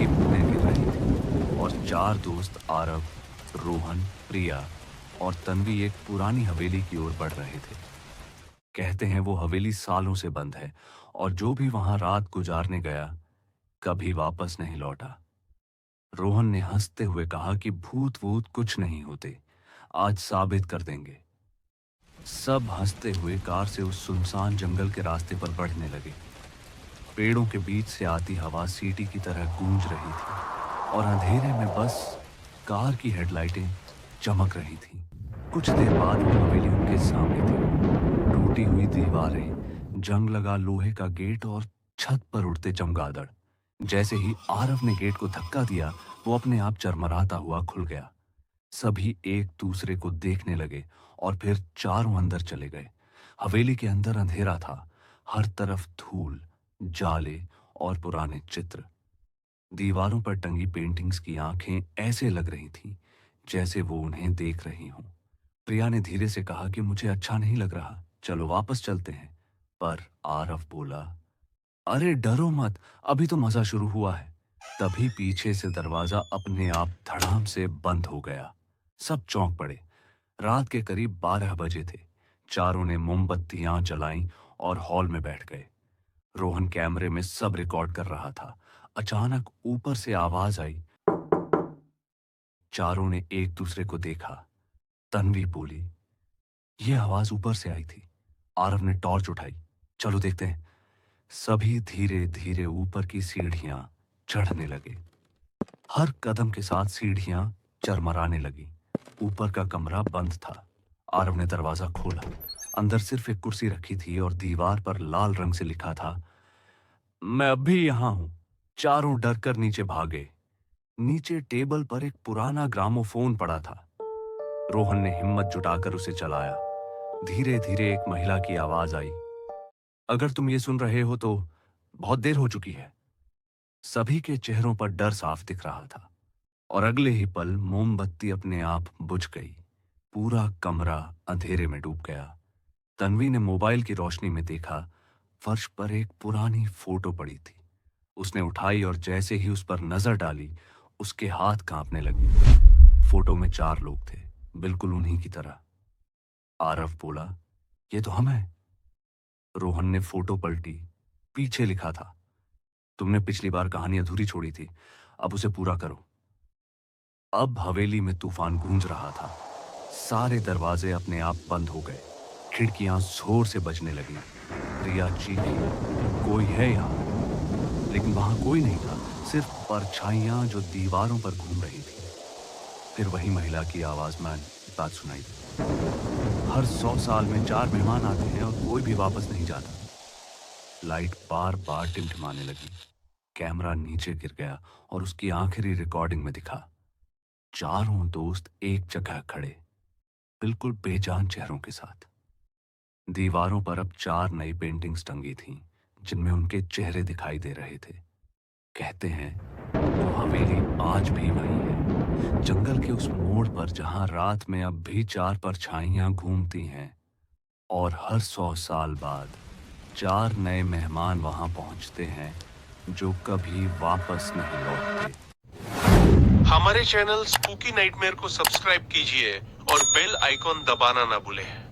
की बूंदें गिर रही थी और चार दोस्त आरव, रोहन, प्रिया और तन्वी एक पुरानी हवेली की ओर बढ़ रहे थे। कहते हैं वो हवेली सालों से बंद है और जो भी वहां रात गुजारने गया कभी वापस नहीं लौटा। रोहन ने हंसते हुए कहा कि भूत वूत कुछ नहीं होते, आज साबित कर देंगे। सब हंसते हुए कार से उस सुनसान जंगल के रास्ते पर बढ़ने लगे। पेड़ों के बीच से आती हवा सीटी की तरह गूंज रही थी और अंधेरे में बस कार की हेडलाइटें चमक रही थीं। कुछ देर बाद वो हवेली उनके सामने थी। टूटी हुई दीवारें, जंग लगा लोहे का गेट और छत पर उड़ते चमगादड़। जैसे ही आरव ने गेट को धक्का दिया, वो अपने आप चरमराता हुआ खुल गया। सभी एक दूसरे को देखने लगे और फिर चारों अंदर चले गए। हवेली के अंदर अंधेरा था, हर तरफ धूल, जाले और पुराने चित्र। दीवारों पर टंगी पेंटिंग्स की आंखें ऐसे लग रही थीं जैसे वो उन्हें देख रही हों। प्रिया ने धीरे से कहा कि मुझे अच्छा नहीं लग रहा, चलो वापस चलते हैं। पर आरव बोला, अरे डरो मत, अभी तो मजा शुरू हुआ है। तभी पीछे से दरवाजा अपने आप धड़ाम से बंद हो गया। सब चौंक पड़े। रात के करीब 12 बजे थे। चारों ने मोमबत्तियां जलाईं और हॉल में बैठ गए। रोहन कैमरे में सब रिकॉर्ड कर रहा था। अचानक ऊपर से आवाज आई। चारों ने एक दूसरे को देखा। तन्वी बोली, यह आवाज ऊपर से आई थी। आरव ने टॉर्च उठाई, चलो देखते हैं। सभी धीरे धीरे ऊपर की सीढ़ियां चढ़ने लगे। हर कदम के साथ सीढ़ियां चरमराने लगी। ऊपर का कमरा बंद था। आरव ने दरवाजा खोला। अंदर सिर्फ एक कुर्सी रखी थी और दीवार पर लाल रंग से लिखा था, मैं अब भी यहां हूं। चारों डरकर नीचे भागे। नीचे टेबल पर एक पुराना ग्रामोफोन पड़ा था। रोहन ने हिम्मत जुटाकर उसे चलाया। धीरे धीरे एक महिला की आवाज आई, अगर तुम ये सुन रहे हो तो बहुत देर हो चुकी है। सभी के चेहरों पर डर साफ दिख रहा था और अगले ही पल मोमबत्ती अपने आप बुझ गई। पूरा कमरा अंधेरे में डूब गया। तन्वी ने मोबाइल की रोशनी में देखा, फर्श पर एक पुरानी फोटो पड़ी थी। उसने उठाई और जैसे ही उस पर नजर डाली, उसके हाथ कांपने लगे। फोटो में 4 लोग थे, बिल्कुल उन्हीं की तरह। आरव बोला, ये तो हम हैं। रोहन ने फोटो पलटी। पीछे लिखा था, तुमने पिछली बार कहानी अधूरी छोड़ी थी, अब उसे पूरा करो। अब हवेली में तूफान गूंज रहा था। सारे दरवाजे अपने आप बंद हो गए। खिड़कियां जोर से बजने लगी। प्रिया चीखी, कोई है यहाँ? लेकिन वहां कोई नहीं था, सिर्फ परछाइयां जो दीवारों पर घूम रही थी। फिर वही महिला की आवाज में बात सुनाई दी, हर 100 साल में 4 मेहमान आते हैं और कोई भी वापस नहीं जाता। लाइट बार बार टिमटिमाने लगी। कैमरा नीचे गिर गया और उसकी आखिरी रिकॉर्डिंग में दिखा, चारों दोस्त एक जगह खड़े, बिल्कुल बेजान चेहरों के साथ। दीवारों पर अब 4 नई पेंटिंग्स टंगी थीं, जिनमें उनके चेहरे दिखाई दे रहे थे। कहते हैं वो हवेली आज भी वही है, जंगल के उस मोड़ पर जहां रात में अब भी 4 परछाइयां घूमती हैं और हर 100 साल बाद 4 नए मेहमान वहां पहुंचते हैं जो कभी वापस नहीं लौटते। हमारे चैनल स्पूकी नाइटमेयर को सब्सक्राइब कीजिए और बेल आइकॉन दबाना ना भूलें।